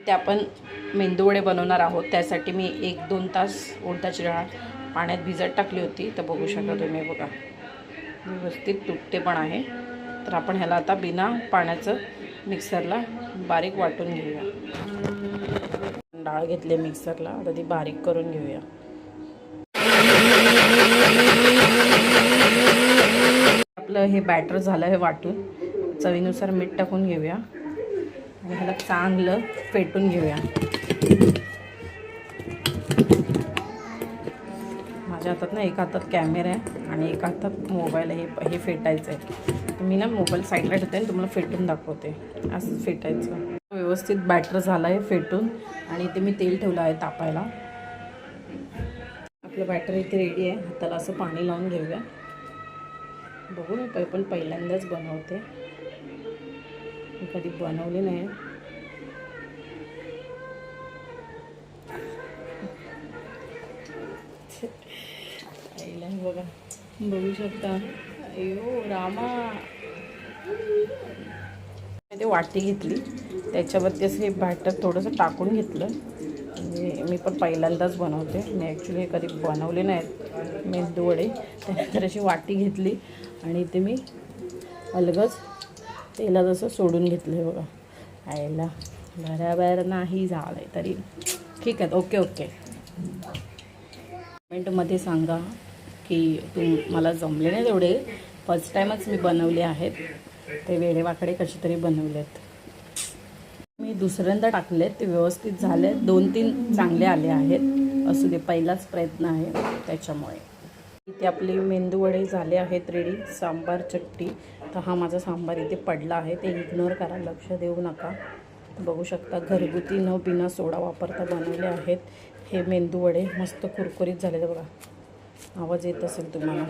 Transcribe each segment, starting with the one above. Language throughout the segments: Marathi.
ते आपण मेंदूवडे बनवणार आहोत. त्यासाठी मी 1-2 तास उडदाची डाळ पाण्यात भिजत टाकली होती. तर बघू शकता तुम्ही, बघा व्यवस्थित तुटते पण आहे. तर आपण ह्याला आता बिना पाण्याचं मिक्सरला बारीक वाटून घेऊया. डाळ घेतली मिक्सरला, आता ती बारीक करून घेऊया. आपलं हे बॅटर झालं आहे वाटून. चवीनुसार मीठ टाकून घेऊया आणि ह्याला चांगलं फेटून घेऊया. माझ्या हातात ना एक हातात कॅमेरा आहे आणि एक हातात मोबाईल आहे. हे फेटायचं आहे. मी ना मोबाईल साईडला ठेवते आणि तुम्हाला फेटून दाखवते. असं फेटायचं. व्यवस्थित बॅटर झालं आहे फेटून आणि इथे मी तेल ठेवलं आहे तापायला. आपलं बॅटर इथे रेडी आहे. हाताला असं पाणी लावून घेऊया. बघू मी पण पहिल्यांदाच बनवते, मी कधी बनवली नाही. आईला बघा, बघू शकता. अयो रामा, ते वाटी घेतली, त्याच्यावरती असं हे बॅटर थोडंसं टाकून घेतलं. म्हणजे मी पण पहिल्यांदाच बनवते. मी ॲक्च्युली कधी बनवले नाहीत मेंदू वडे. त्यानंतर अशी वाटी घेतली आणि इथे मी अलगद तेलात असं सोडून घेतलं आहे. बघा, आईला बरोबर नाही झालं आहे तरी ठीक आहे. Okay okay. कमेंटमध्ये सांगा की मला जमले नाही तेवढे. फर्स्ट टाईमच मी बनवले आहेत. ते वेडेवाकडे कसे तरी बनवलेत. मी दुसऱ्यांदा टाकलेत, ते व्यवस्थित झाले. 2-3 चांगले आले आहेत. असू दे, पहिलाच प्रयत्न आहे त्याच्यामुळे. इथे आपले मेंदू वडे झाले आहेत रेडी. सांबार चटणी, तर हा माझा सांबार इथे पडला आहे, ते इग्नोर करा, लक्ष देऊ नका. बघू शकता घरगुती न बिना सोडा वापरता बनवले आहेत हे मेंदू वडे. मस्त कुरकुरीत झाले. बघा, आवाज येत असेल तुम्हाला.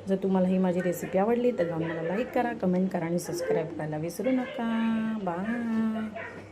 जर तुम्हाला ही माझी रेसिपी आवडली तर मला लाईक करा, कमेंट करा आणि सबस्क्राईब करायला विसरू नका. बाय.